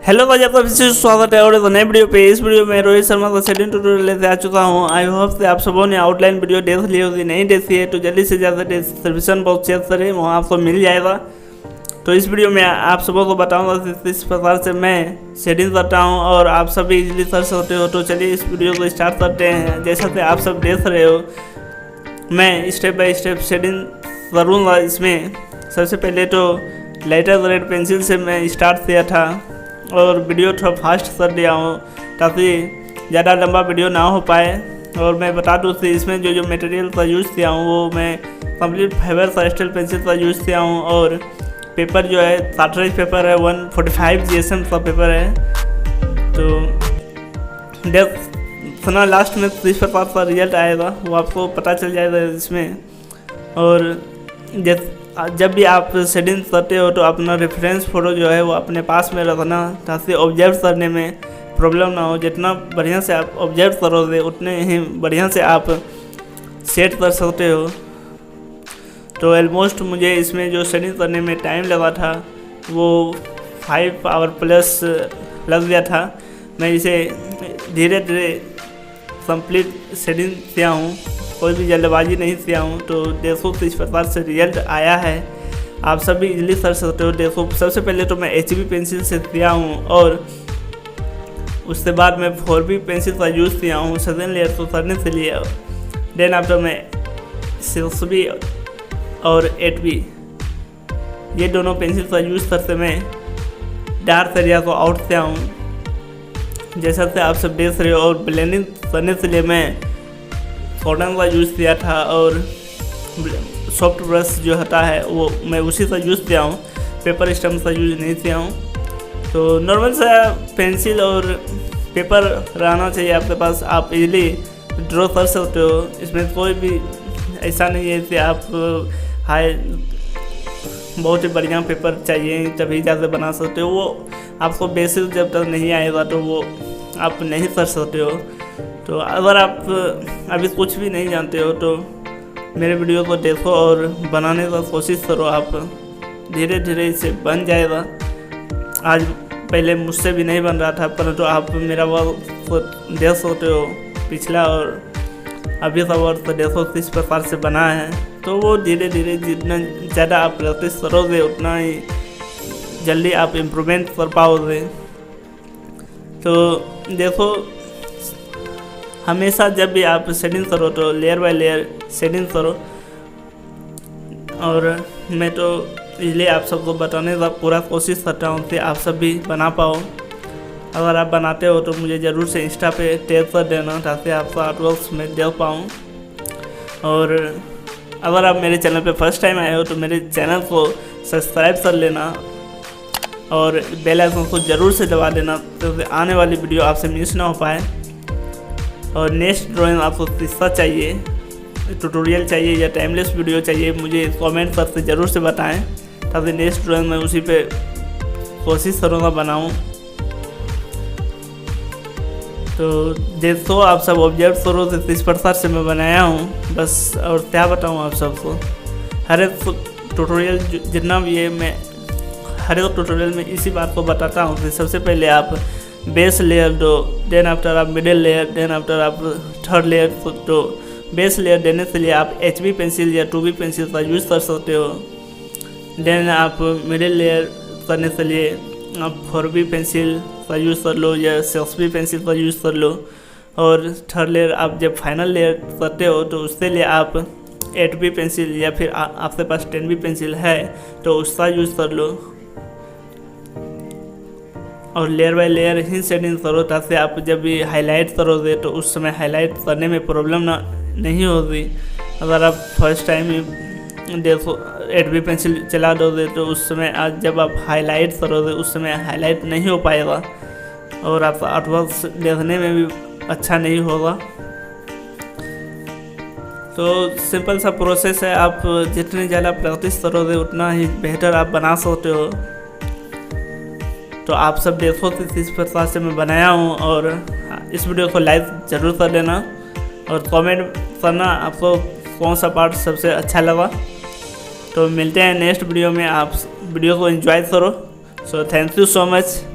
Hello भाई, आपका फिर से स्वागत है और एक नए वीडियो पे। इस वीडियो में रोहित शर्मा का सेटिंग ट्यूटोरियल लेते आ चुका हूं। आई होप से आप सबों ने आउटलाइन वीडियो देख ली होगी। नहीं देखी है तो जल्दी से ज़्यादा डिस्क्रिप्शन बॉक्स चेक करें, वहाँ आपको मिल जाएगा। तो इस वीडियो में आप सबों को बताऊंगा किस प्रकार से मैं सेटिंग करता हूँ और आप सभी इजीली कर सकते हो। तो चलिए इस वीडियो को स्टार्ट करते हैं। जैसा कि आप सब देख रहे हो, मैं स्टेप बाय स्टेप सेटिंग करूँगा। इसमें सबसे पहले तो लाइटर ग्रेड पेंसिल से मैं स्टार्ट किया था और वीडियो थोड़ा फास्ट कर दिया हूँ ताकि ज़्यादा लंबा वीडियो ना हो पाए। और मैं बता दूँ कि इसमें जो मटेरियल का यूज़ किया हूँ वो मैं कंप्लीट फाइबर का स्टील पेंसिल का यूज़ किया हूँ। और पेपर जो है कार्ट्रिज पेपर है, 145 GSM का पेपर है। तो देखना लास्ट में किस प्रकार का रिजल्ट आएगा वो आपको पता चल जाएगा इसमें। और जब भी आप सेटिंग करते हो तो अपना रेफरेंस फ़ोटो जो है वो अपने पास में रखना ताकि ऑब्जर्व करने में प्रॉब्लम ना हो। जितना बढ़िया से आप ऑब्जर्व करोगे उतने ही बढ़िया से आप सेट कर सकते हो। तो ऑलमोस्ट मुझे इसमें जो सेटिंग करने में टाइम लगा था वो 5 आवर प्लस लग गया था। मैं इसे धीरे धीरे कंप्लीट सेटिंग किया हूँ, कोई भी जल्दबाजी नहीं किया हूँ। तो देखो किस प्रकार से रिजल्ट आया है, आप सभी इजीली कर सकते हो। देखो सबसे पहले तो मैं HB पेंसिल से किया हूँ और उसके बाद मैं 4B पेंसिल का यूज़ किया हूँ सेकेंड लेयर को करने के लिए। देन आफ्टर मैं 6B और 8B ये दोनों पेंसिल का यूज़ करते मैं डार्क एरिया को आउट किया हूँ, जैसा कि आप सब देख रहे हो। और ब्लेंडिंग करने के लिए मैं कॉटन का यूज़ किया था और सॉफ्ट ब्रश जो होता है वो मैं उसी का यूज़ किया हूँ, पेपर स्टम्प का यूज़ नहीं किया हूँ। तो नॉर्मल सा पेंसिल और पेपर रहना चाहिए आपके पास, आप इजीली ड्रॉ कर सकते हो। इसमें कोई भी ऐसा नहीं है कि आप बहुत ही बढ़िया पेपर चाहिए तभी जाकर बना सकते हो। वो आपको बेसिक जब तक नहीं आएगा तो वो आप नहीं कर सकते हो। तो अगर आप अभी कुछ भी नहीं जानते हो तो मेरे वीडियो को देखो और बनाने का कोशिश करो, आप धीरे धीरे इसे बन जाएगा। आज पहले मुझसे भी नहीं बन रहा था, परंतु आप मेरा वर्क को देख सकते हो पिछला और अभी का वर्क देखो किस प्रकार से बना है। तो वो धीरे धीरे जितना ज़्यादा आप प्रैक्टिस करोगे उतना ही जल्दी आप इम्प्रूवमेंट कर पाओगे। तो देखो हमेशा जब भी आप सेटिंग करो तो लेयर बाय लेयर सेटिंग करो। और मैं तो इसलिए आप सबको बताने का पूरा कोशिश करता हूँ कि आप सब भी बना पाओ। अगर आप बनाते हो तो मुझे ज़रूर से इंस्टा पे टैग कर देना ताकि आपका आर्टवर्क्स मैं देख पाऊँ। और अगर आप मेरे चैनल पे फर्स्ट टाइम आए हो तो मेरे चैनल को सब्सक्राइब कर लेना और बेल आइकन को ज़रूर से दबा देना क्योंकि आने वाली वीडियो आपसे मिस ना हो पाए। और नेक्स्ट ड्राइंग आपको किसका चाहिए, ट्यूटोरियल चाहिए या टाइमलेस वीडियो चाहिए, मुझे कमेंट करके ज़रूर से बताएं ताकि नेक्स्ट ड्राइंग मैं उसी पे कोशिश करूँगा बनाऊँ। तो देखो आप सब ऑब्जर्व करो कि किस प्रकार से मैं बनाया हूँ बस। और क्या बताऊँ आप सबको, हर एक ट्यूटोरियल जितना भी है मैं हर एक ट्यूटोरियल में इसी बात को बताता हूँ कि सबसे पहले आप बेस लेयर दो, देन आफ्टर आप मिडिल लेयर, देन आफ्टर आप थर्ड लेयर। तो बेस लेयर देने के लिए आप HB पेंसिल या 2B पेंसिल का यूज़ कर सकते हो। देन आप मिडिल लेयर करने के लिए आप 4B पेंसिल का यूज़ कर लो या 6B पेंसिल का यूज़ कर लो। और थर्ड लेयर आप जब फाइनल लेयर करते हो तो उसके लिए आप 8B पेंसिल या फिर आपके पास 10B पेंसिल है तो उसका यूज़ कर लो। और layer by layer he setting करो ताकि आप जब भी हाईलाइट करोगे तो उस समय हाईलाइट करने में प्रॉब्लम नहीं होगी। अगर आप फर्स्ट टाइम ही देखो 8B पेंसिल चला दोगे तो उस समय आज जब आप हाईलाइट करोगे उस समय हाईलाइट नहीं हो पाएगा और आपका आर्टवर्क देखने में भी अच्छा नहीं होगा। तो सिंपल सा प्रोसेस है, आप जितनी ज़्यादा प्रैक्टिस करोगे उतना ही बेहतर आप बना सकते हो। तो आप सब देखो कि किस प्रकार से मैं बनाया हूँ और इस वीडियो को लाइक ज़रूर कर लेना और कमेंट करना आपको कौन सा पार्ट सबसे अच्छा लगा। तो मिलते हैं नेक्स्ट वीडियो में, आप वीडियो को एंजॉय करो। So thank you so much.